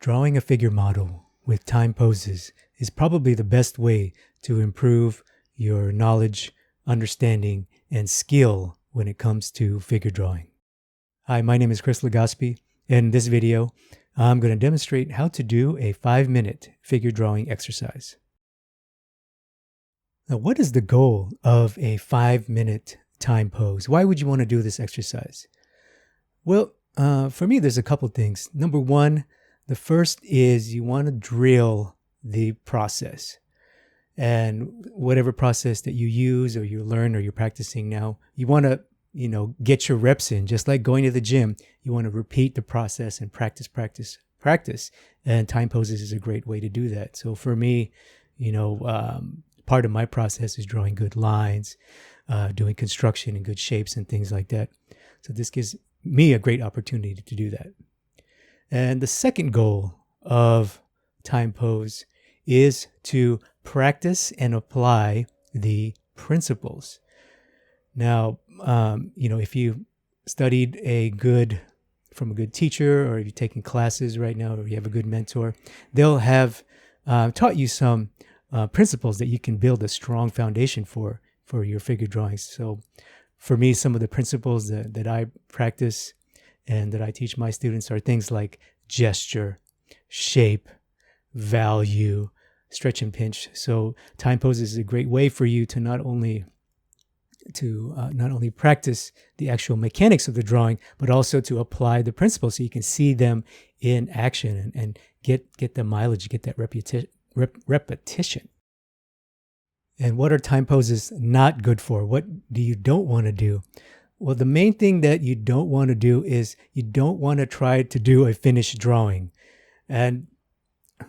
Drawing a figure model with time poses is probably the best way to improve your knowledge, understanding, and skill when it comes to figure drawing. Hi, my name is Chris Legaspi. In this video, I'm going to demonstrate how to do a 5-minute figure drawing exercise. Now, what is the goal of a 5-minute time pose? Why would you want to do this exercise? Well, for me, there's a couple things. Number one, the first is you want to drill the process. And whatever process that you use or you learn or you're practicing now, you want to, get your reps in. Just like going to the gym, you want to repeat the process and practice. And time poses is a great way to do that. So for me, part of my process is drawing good lines, doing construction and good shapes and things like that. So this gives me a great opportunity to do that. And the second goal of time pose is to practice and apply the principles. Now, if you studied from a good teacher, or if you're taking classes right now, or you have a good mentor, they'll have taught you some principles that you can build a strong foundation for your figure drawings. So for me, some of the principles that I practice and that I teach my students are things like gesture, shape, value, stretch and pinch. So time poses is a great way for you to not only practice the actual mechanics of the drawing, but also to apply the principles so you can see them in action and get the mileage, get that repetition. And what are time poses not good for? What do you don't want to do? Well, the main thing that you don't want to do is you don't want to try to do a finished drawing. And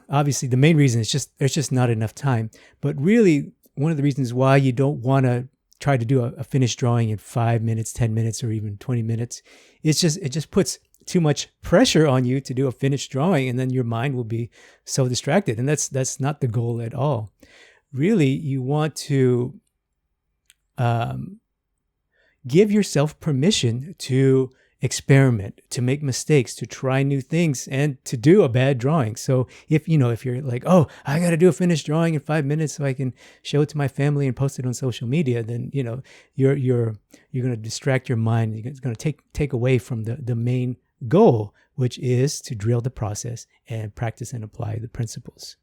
obviously the main reason is there's just not enough time. But really, one of the reasons why you don't want to try to do a finished drawing in 5 minutes, 10 minutes, or even 20 minutes, it just puts too much pressure on you to do a finished drawing, and then your mind will be so distracted. And that's not the goal at all. Really, you want to give yourself permission to experiment, to make mistakes, to try new things, and to do a bad drawing. So if you're like, oh, I got to do a finished drawing in 5 minutes so I can show it to my family and post it on social media, then you're going to distract your mind. It's going to take away from the main goal, which is to drill the process and practice and apply the principles.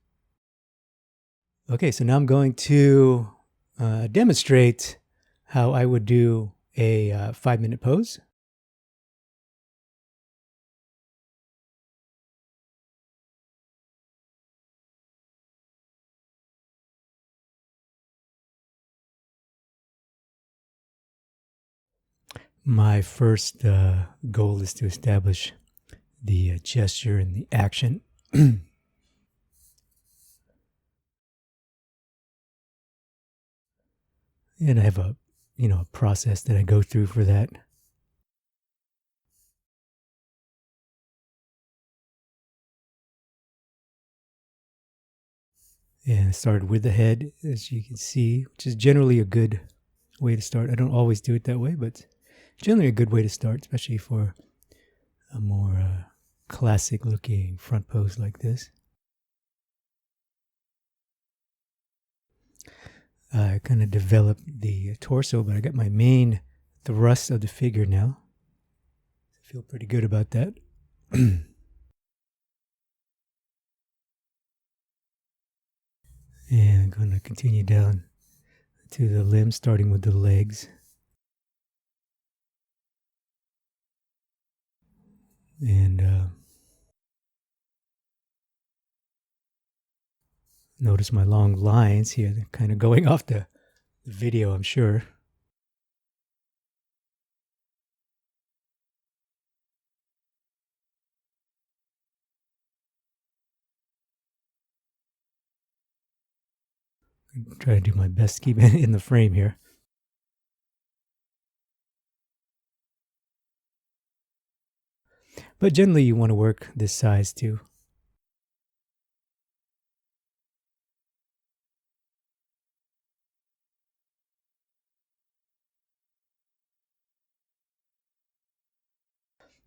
Okay, so now I'm going to demonstrate how I would do a 5-minute pose. My first goal is to establish the gesture and the action. And I have a process that I go through for that. And I started with the head, as you can see, which is generally a good way to start. I don't always do it that way, but generally a good way to start, especially for a more classic looking front pose like this. I kind of developed the torso, but I got my main thrust of the figure now. I feel pretty good about that. And I'm going to continue down to the limbs, starting with the legs. And notice my long lines here. They're kind of going off the video, I'm sure. Try to do my best to keep it in the frame here. But generally you want to work this size too.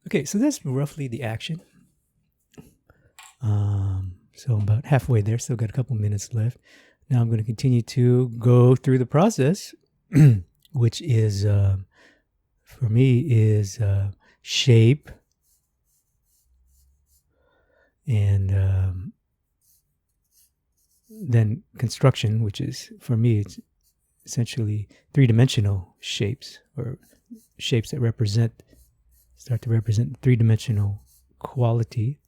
Okay, so that's roughly the action. So I'm about halfway there, still got a couple minutes left. Now I'm going to continue to go through the process, which is, for me, is shape and then construction, which is, for me, it's essentially three-dimensional shapes, or shapes that start to represent three-dimensional quality.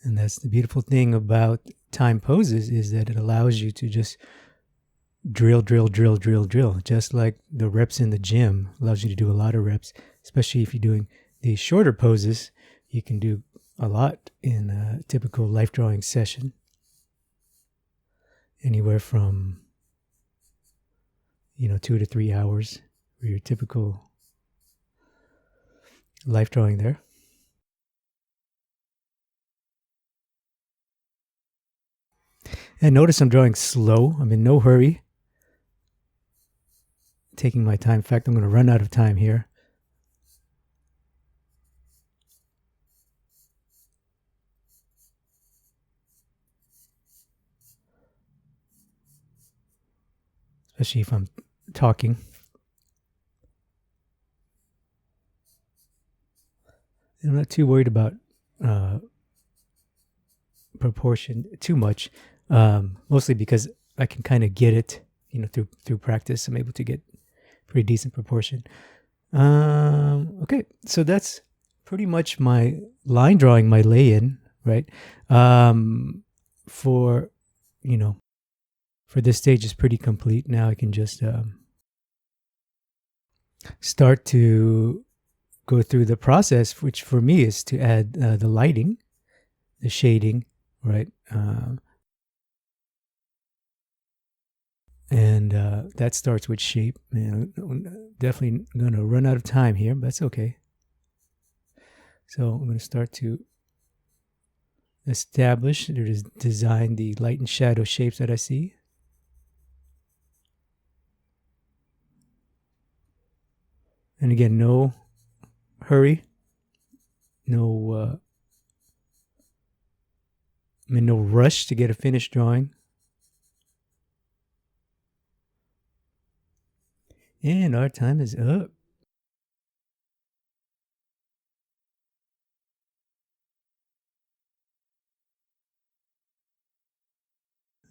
And that's the beautiful thing about time poses, is that it allows you to just drill, just like the reps in the gym allows you to do a lot of reps, especially if you're doing these shorter poses. You can do a lot in a typical life drawing session, anywhere from 2 to 3 hours for your typical life drawing there. And notice I'm drawing slow. I'm in no hurry, taking my time. In fact, I'm going to run out of time here. Especially if I'm talking. I'm not too worried about proportion too much, mostly because I can kind of get it, through practice. I'm able to get pretty decent proportion. Okay, so that's pretty much my line drawing, my lay-in, right? For this stage is pretty complete. Now I can just start to go through the process, which for me is to add the lighting, the shading, right? And that starts with shape. Definitely going to run out of time here, but that's okay. So I'm going to start to establish or design the light and shadow shapes that I see. And again, no hurry, no rush to get a finished drawing. And our time is up.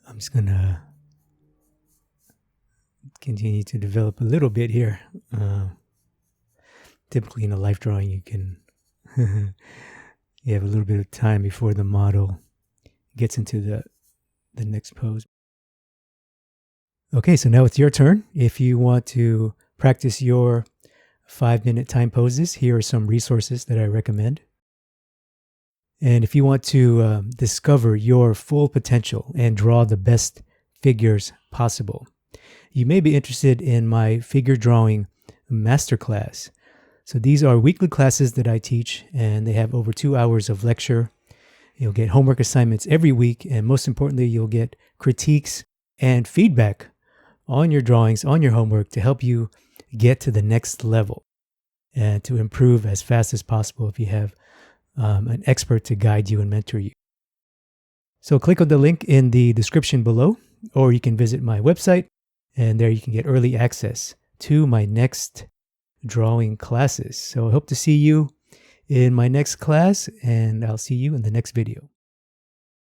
I'm just going to continue to develop a little bit here. Typically in a life drawing, you can you have a little bit of time before the model gets into the next pose. Okay, so now it's your turn. If you want to practice your 5-minute time poses, here are some resources that I recommend. And if you want to discover your full potential and draw the best figures possible, you may be interested in my figure drawing masterclass. So these are weekly classes that I teach, and they have over 2 hours of lecture. You'll get homework assignments every week, and most importantly, you'll get critiques and feedback on your drawings, on your homework, to help you get to the next level and to improve as fast as possible if you have an expert to guide you and mentor you. So click on the link in the description below, or you can visit my website, and there you can get early access to my next drawing classes. So I hope to see you in my next class, and I'll see you in the next video.